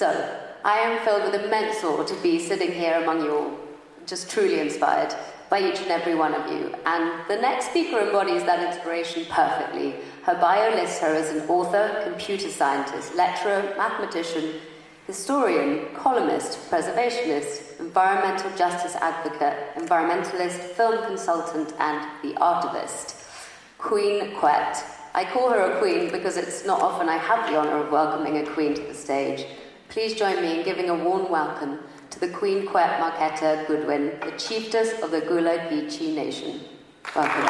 So, I am filled with immense awe to be sitting here among you all, just truly inspired by each and every one of you. And the next speaker embodies that inspiration perfectly. Her bio lists her as an author, computer scientist, lecturer, mathematician, historian, columnist, preservationist, environmental justice advocate, environmentalist, film consultant, and the artivist. Queen Quet. I call her a queen because it's not often I have the honour of welcoming a queen to the stage. Please join me in giving a warm welcome to the Queen Quet Marquetta Goodwin, the Chieftess of the Gullah Geechee Nation. Welcome.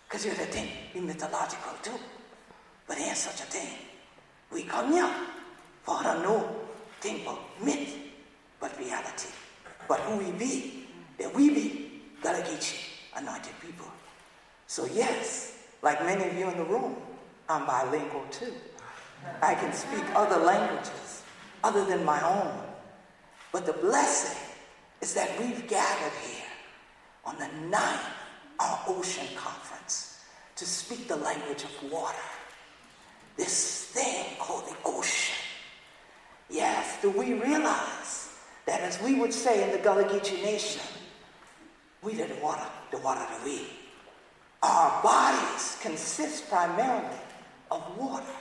Because you're the thing, be mythological too. But ain't such a thing. We come here for to know thing but myth, but reality. But who we be, that we be Gullah Geechee, anointed people. So yes, like many of you in the room, I'm bilingual too. I can speak other languages other than my own. But the blessing is that we've gathered here on the 9th our ocean conference to speak the language of water. This thing called the ocean. Yes, do we realize that, as we would say in the Gullah Geechee Nation, we the water the we. Our bodies consist primarily of water.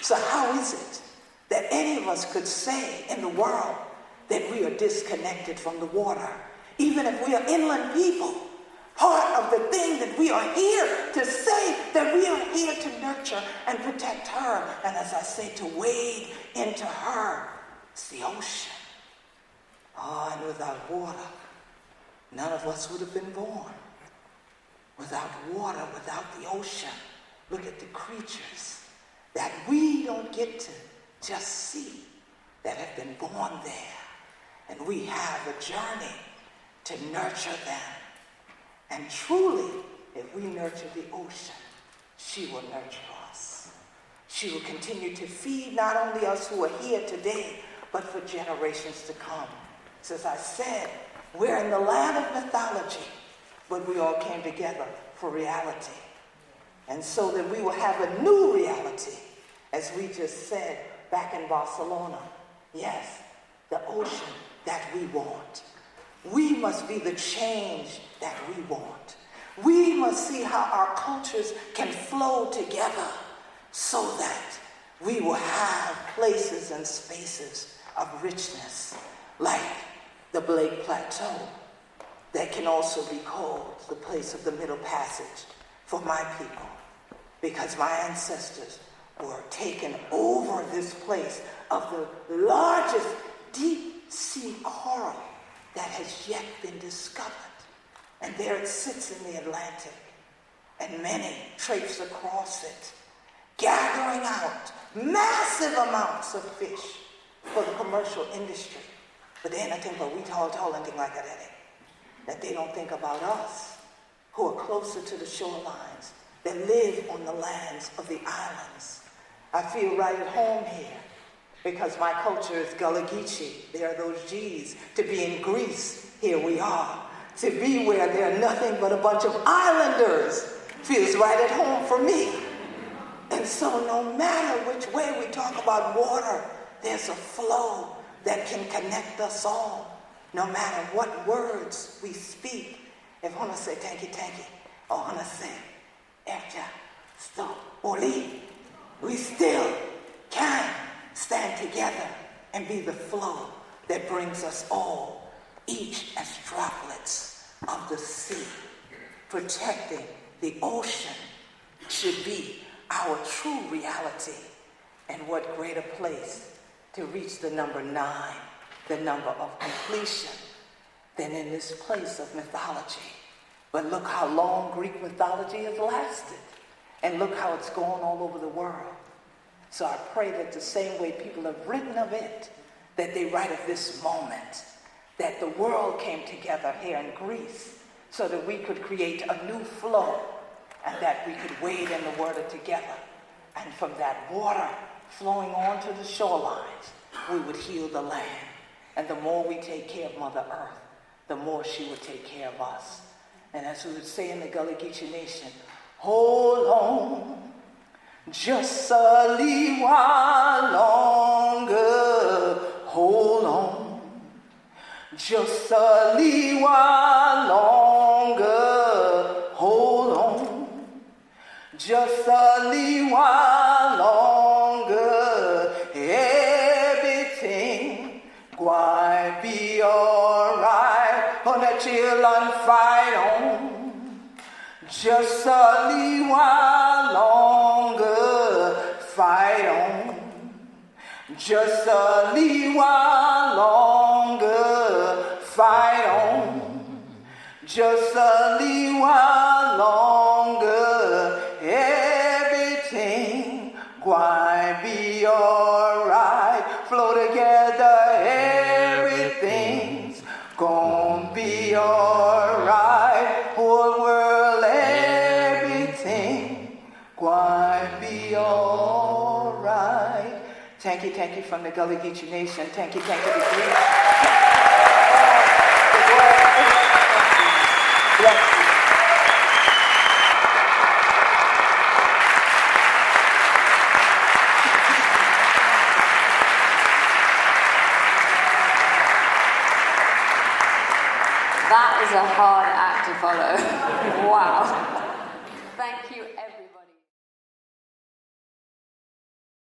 So how is it that any of us could say in the world that we are disconnected from the water? Even if we are inland people, part of the thing that we are here to say that we are here to nurture and protect her, and as I say, to wade into her, it's the ocean. Oh, and without water, none of us would have been born. Without water, without the ocean, look at the creatures that we don't get to just see that have been born there. And we have a journey to nurture them. And truly, if we nurture the ocean, she will nurture us. She will continue to feed not only us who are here today, but for generations to come. So as I said, we're in the land of mythology, but we all came together for reality. And so that we will have a new reality, as we just said back in Barcelona. Yes, the ocean that we want. We must be the change that we want. We must see how our cultures can flow together so that we will have places and spaces of richness, like the Blake Plateau, that can also be called the place of the Middle Passage for my people, because my ancestors were taken over this place of the largest deep sea coral that has yet been discovered. And there it sits in the Atlantic, and many traipse across it, gathering out massive amounts of fish for the commercial industry. But then I think about we told anything like that they don't think about us, who are closer to the shorelines, that live on the lands of the islands. I feel right at home here, because my culture is Gullah Geechee. There are those G's. To be in Greece, here we are. To be where there are nothing but a bunch of islanders feels right at home for me. And so no matter which way we talk about water, there's a flow that can connect us all, no matter what words we speak. If I want to say tanky, or I want to say efja, stop, oli, we still can stand together and be the flow that brings us all, each as droplets of the sea. Protecting the ocean should be our true reality. And what greater place to reach the number 9, the number of completion, than in this place of mythology. But look how long Greek mythology has lasted. And look how it's gone all over the world. So I pray that the same way people have written of it, that they write of this moment, that the world came together here in Greece so that we could create a new flow and that we could wade in the water together. And from that water flowing onto the shorelines, we would heal the land. And the more we take care of Mother Earth, the more she would take care of us. And as we would say in the Gullah Geechee Nation, hold on just a little while longer, hold on just a little while longer, hold on just a little while longer, everything gonna be alright, gonna chill and fight on just a little while longer, fight on just a little while longer, fight on just a little while longer, everything gonna be alright, flow together, everything's gonna be alright, whole world, everything gonna be alright. Thank you from the Gullah Geechee Nation. Thank you to Greece. Bless you. That is a hard act to follow. Wow.